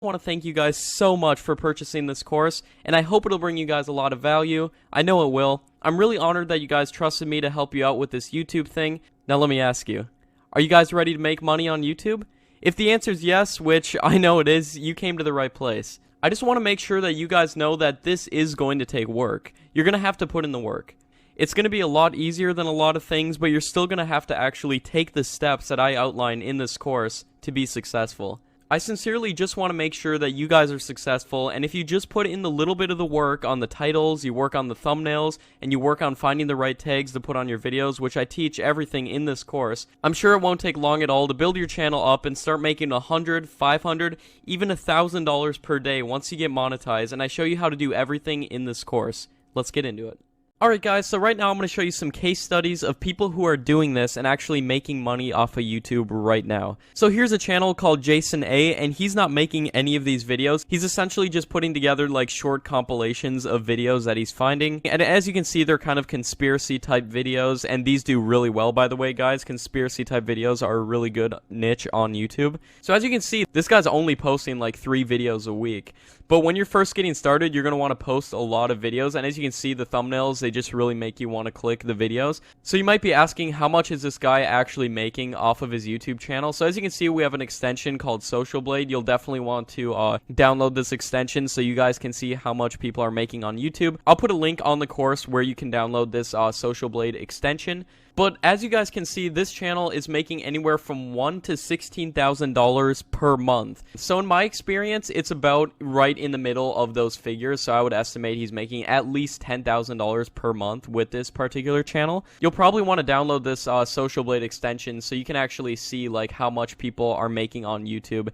want to thank you guys so much for purchasing this course, and I hope it'll bring you guys a lot of value. I know it will. I'm really honored that you guys trusted me to help you out with this YouTube thing. Now let me ask you, are you guys ready to make money on YouTube? If the answer is yes, which I know it is, you came to the right place. I just want to make sure that you guys know that this is going to take work. You're going to have to put in the work. It's going to be a lot easier than a lot of things, but you're still going to have to actually take the steps that I outline in this course to be successful. I sincerely just want to make sure that you guys are successful, and if you just put in the little bit of the work on the titles, you work on the thumbnails, and you work on finding the right tags to put on your videos, which I teach everything in this course, I'm sure it won't take long at all to build your channel up and start making $100, $500, even $1,000 per day once you get monetized, and I show you how to do everything in this course. Let's get into it. Alright guys, so right now I'm going to show you some case studies of people who are doing this and actually making money off of YouTube right now. So here's a channel called Jason A, and he's not making any of these videos. He's essentially just putting together like short compilations of videos that he's finding. And as you can see, they're kind of conspiracy type videos, and these do really well, by the way, guys. Conspiracy type videos are a really good niche on YouTube. So as you can see, this guy's only posting like 3 videos a week. But when you're first getting started, you're going to want to post a lot of videos, and as you can see, the thumbnails, they just really make you want to click the videos. So you might be asking, how much is this guy actually making off of his YouTube channel? So as you can see, we have an extension called Social Blade. You'll definitely want to download this extension so you guys can see how much people are making on YouTube. I'll put a link on the course where you can download this Social Blade extension. But as you guys can see, this channel is making anywhere from $1,000 to $16,000 per month. So in my experience, it's about right in the middle of those figures. So I would estimate he's making at least $10,000 per month with this particular channel. You'll probably want to download this Social Blade extension so you can actually see like how much people are making on YouTube.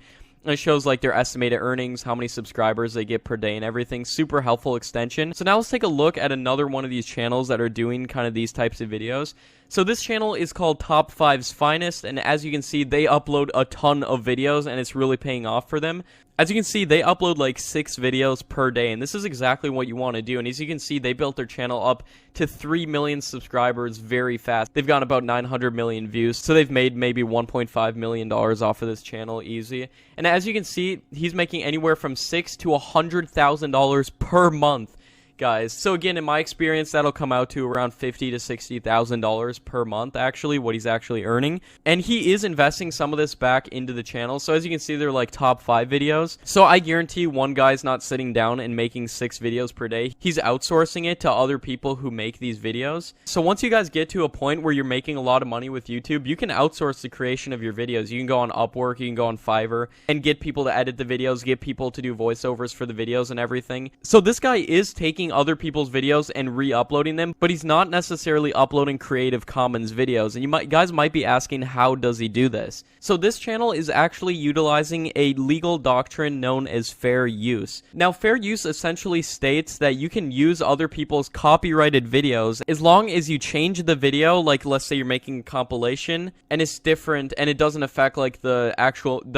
It shows like their estimated earnings, how many subscribers they get per day and everything. Super helpful extension. So now let's take a look at another one of these channels that are doing kind of these types of videos. So this channel is called Top 5's Finest, and as you can see, they upload a ton of videos, and it's really paying off for them. As you can see, they upload like 6 videos per day, and this is exactly what you want to do. And as you can see, they built their channel up to 3 million subscribers very fast. They've gotten about 900 million views, so they've made maybe $1.5 million off of this channel easy. And as you can see, he's making anywhere from $6,000 to $100,000 per month, guys. So again, in my experience, that'll come out to around $50,000 to $60,000 per month, actually, what he's actually earning. And he is investing some of this back into the channel. So as you can see, they're like top 5 videos. So I guarantee one guy's not sitting down and making 6 videos per day. He's outsourcing it to other people who make these videos. So once you guys get to a point where you're making a lot of money with YouTube, you can outsource the creation of your videos. You can go on Upwork, you can go on Fiverr, and get people to edit the videos, get people to do voiceovers for the videos and everything. So this guy is taking other people's videos and re-uploading them, but he's not necessarily uploading Creative Commons videos. And you guys might be asking, how does he do this? So this channel is actually utilizing a legal doctrine known as fair use. Now, fair use essentially states that you can use other people's copyrighted videos as long as you change the video, like let's say you're making a compilation and it's different and it doesn't affect like the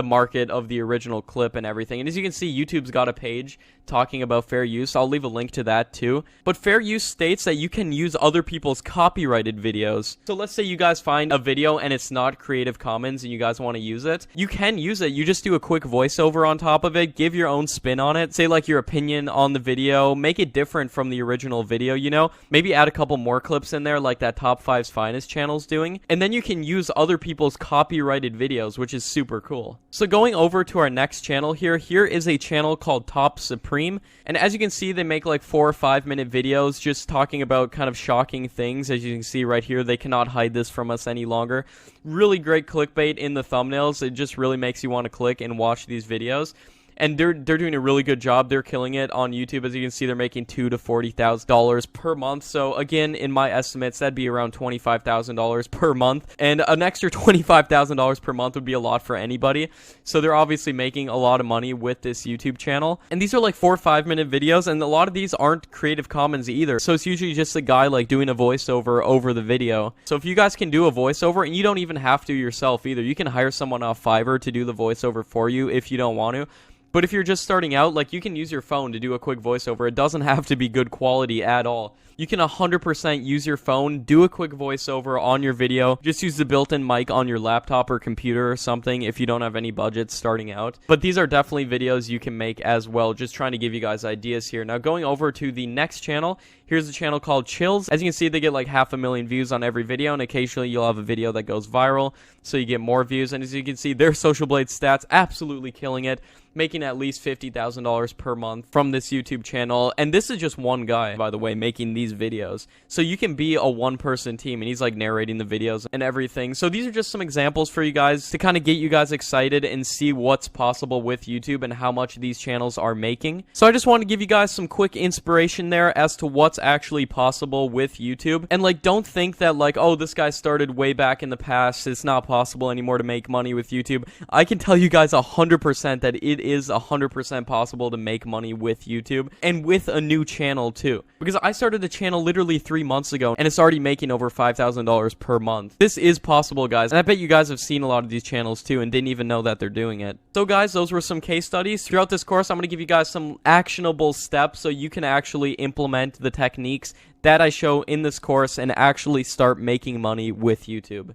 market of the original clip and everything. And as you can see, YouTube's got a page talking about fair use. I'll leave a link to that too. But fair use states that you can use other people's copyrighted videos. So let's say you guys find a video and it's not Creative Commons and you guys want to use it. You can use it. You just do a quick voiceover on top of it, give your own spin on it, say like your opinion on the video, make it different from the original video, you know? Maybe add a couple more clips in there like that Top 5's Finest channel's doing. And then you can use other people's copyrighted videos, which is super cool. So going over to our next channel here is a channel called Top Supreme. And as you can see, they make like 4 or 5 minute videos just talking about kind of shocking things. As you can see right here, they cannot hide this from us any longer. Really great clickbait in the thumbnails. It just really makes you want to click and watch these videos. And they're doing a really good job. They're killing it on YouTube. As you can see, they're making $2,000 to $40,000 per month. So again, in my estimates, that'd be around $25,000 per month. And an extra $25,000 per month would be a lot for anybody. So they're obviously making a lot of money with this YouTube channel. And these are like 4 or 5 minute videos, and a lot of these aren't Creative Commons either. So it's usually just a guy like doing a voiceover over the video. So if you guys can do a voiceover, and you don't even have to yourself either, you can hire someone off Fiverr to do the voiceover for you if you don't want to. But if you're just starting out, like, you can use your phone to do a quick voiceover. It doesn't have to be good quality at all. You can 100% use your phone, do a quick voiceover on your video. Just use the built-in mic on your laptop or computer or something if you don't have any budget starting out. But these are definitely videos you can make as well, just trying to give you guys ideas here. Now, going over to the next channel, here's a channel called Chills. As you can see, they get like 500,000 views on every video, and occasionally you'll have a video that goes viral, so you get more views. And as you can see, their Social Blade stats absolutely killing it, making at least $50,000 per month from this YouTube channel. And this is just one guy, by the way, making these videos. So you can be a one-person team, and he's like narrating the videos and everything. So these are just some examples for you guys to kind of get you guys excited and see what's possible with YouTube and how much these channels are making. So I just want to give you guys some quick inspiration there as to what's actually possible with YouTube. And like, don't think that like, oh, this guy started way back in the past, it's not possible anymore to make money with YouTube. I can tell you guys 100% that it is 100% possible to make money with YouTube, and with a new channel too, because I started the channel literally 3 months ago and it's already making over $5,000 per month. This is possible, guys, and I bet you guys have seen a lot of these channels too and didn't even know that they're doing it. So guys, those were some case studies. Throughout this course, I'm going to give you guys some actionable steps so you can actually implement the techniques that I show in this course and actually start making money with YouTube.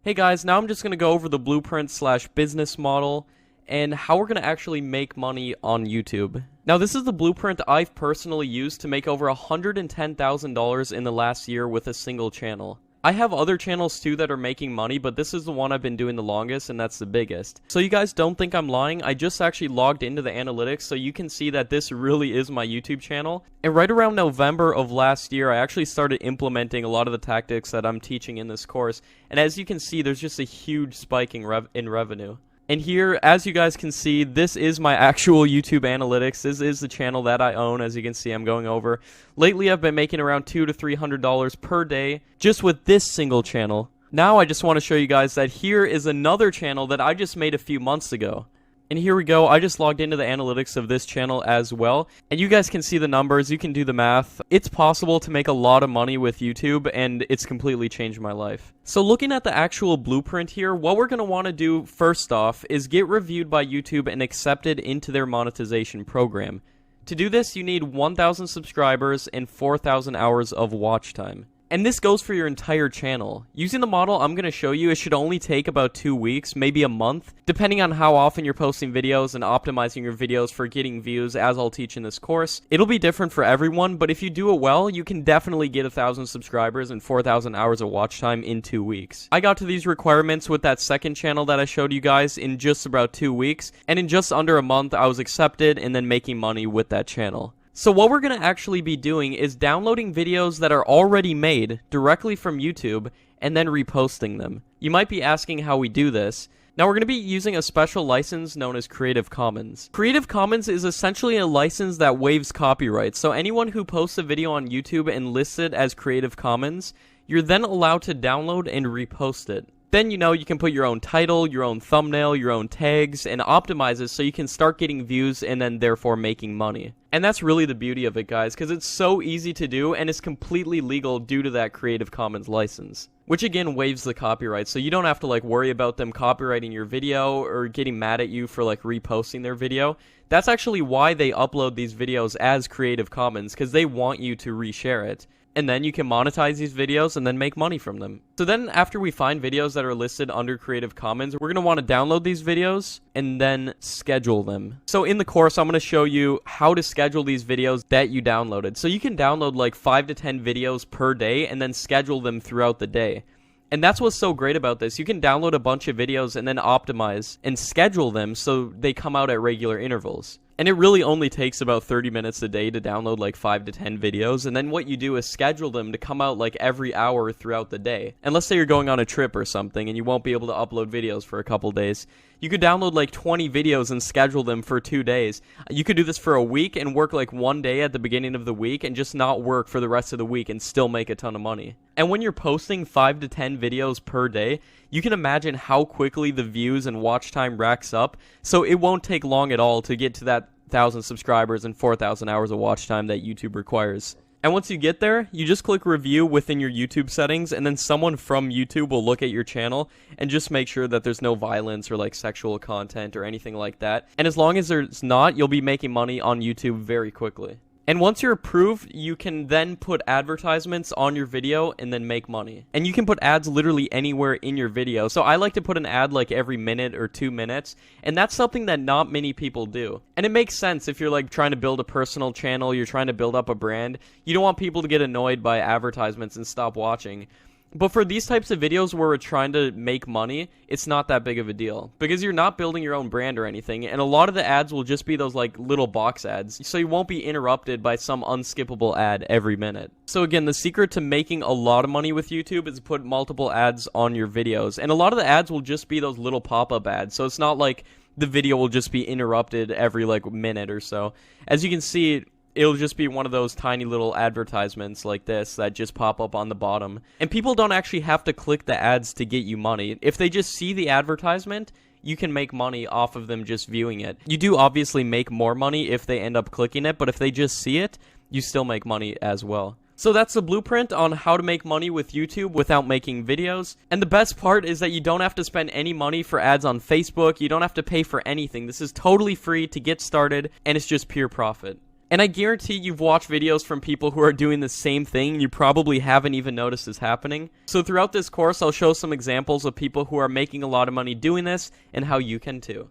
Hey guys, now I'm just going to go over the blueprint/business model and how we're going to actually make money on YouTube. Now, this is the blueprint I've personally used to make over $110,000 in the last year with a single channel. I have other channels too that are making money, but this is the one I've been doing the longest, and that's the biggest. So you guys don't think I'm lying, I just actually logged into the analytics so you can see that this really is my YouTube channel. And right around November of last year, I actually started implementing a lot of the tactics that I'm teaching in this course. And as you can see, there's just a huge spike in revenue. And here, as you guys can see, this is my actual YouTube analytics. This is the channel that I own. As you can see, I'm going over. Lately, I've been making around $200 to $300 per day just with this single channel. Now, I just want to show you guys that here is another channel that I just made a few months ago. And here we go, I just logged into the analytics of this channel as well. And you guys can see the numbers, you can do the math. It's possible to make a lot of money with YouTube, and it's completely changed my life. So looking at the actual blueprint here, what we're going to want to do first off is get reviewed by YouTube and accepted into their monetization program. To do this, you need 1,000 subscribers and 4,000 hours of watch time. And this goes for your entire channel. Using the model I'm going to show you, it should only take about 2 weeks, maybe a month, depending on how often you're posting videos and optimizing your videos for getting views, as I'll teach in this course. It'll be different for everyone, but if you do it well, you can definitely get 1,000 subscribers and 4,000 hours of watch time in 2 weeks. I got to these requirements with that second channel that I showed you guys in just about 2 weeks, and in just under a month, I was accepted and then making money with that channel. So what we're going to actually be doing is downloading videos that are already made directly from YouTube and then reposting them. You might be asking how we do this. Now we're going to be using a special license known as Creative Commons. Creative Commons is essentially a license that waives copyright. So anyone who posts a video on YouTube and lists it as Creative Commons, you're then allowed to download and repost it. Then, you know, you can put your own title, your own thumbnail, your own tags, and optimize it so you can start getting views and then therefore making money. And that's really the beauty of it, guys, because it's so easy to do and it's completely legal due to that Creative Commons license. Which again waives the copyright, so you don't have to like worry about them copyrighting your video or getting mad at you for like reposting their video. That's actually why they upload these videos as Creative Commons, because they want you to reshare it. And then you can monetize these videos and then make money from them. So then after we find videos that are listed under Creative Commons, we're going to want to download these videos and then schedule them. So in the course, I'm going to show you how to schedule these videos that you downloaded. So you can download like 5 to 10 videos per day and then schedule them throughout the day. And that's what's so great about this. You can download a bunch of videos and then optimize and schedule them so they come out at regular intervals. And it really only takes about 30 minutes a day to download like 5 to 10 videos, and then what you do is schedule them to come out like every hour throughout the day. And let's say you're going on a trip or something and you won't be able to upload videos for a couple days. You could download like 20 videos and schedule them for 2 days. You could do this for a week and work like 1 day at the beginning of the week and just not work for the rest of the week and still make a ton of money. And when you're posting 5 to 10 videos per day, you can imagine how quickly the views and watch time racks up, so it won't take long at all to get to that 1,000 subscribers and 4,000 hours of watch time that YouTube requires. And once you get there, you just click review within your YouTube settings, and then someone from YouTube will look at your channel and just make sure that there's no violence or like sexual content or anything like that. And as long as there's not, you'll be making money on YouTube very quickly. And once you're approved, you can then put advertisements on your video and then make money. And you can put ads literally anywhere in your video. So I like to put an ad like every minute or 2 minutes, and that's something that not many people do. And it makes sense if you're like trying to build a personal channel, you're trying to build up a brand. You don't want people to get annoyed by advertisements and stop watching. But for these types of videos where we're trying to make money, it's not that big of a deal. Because you're not building your own brand or anything, and a lot of the ads will just be those like little box ads, so you won't be interrupted by some unskippable ad every minute. So again, the secret to making a lot of money with YouTube is to put multiple ads on your videos. And a lot of the ads will just be those little pop-up ads, so it's not like the video will just be interrupted every like minute or so. As you can see, it'll just be one of those tiny little advertisements like this that just pop up on the bottom. And people don't actually have to click the ads to get you money. If they just see the advertisement, you can make money off of them just viewing it. You do obviously make more money if they end up clicking it, but if they just see it, you still make money as well. So that's the blueprint on how to make money with YouTube without making videos. And the best part is that you don't have to spend any money for ads on Facebook. You don't have to pay for anything. This is totally free to get started, and it's just pure profit. And I guarantee you've watched videos from people who are doing the same thing, and you probably haven't even noticed this happening. So throughout this course, I'll show some examples of people who are making a lot of money doing this, and how you can too.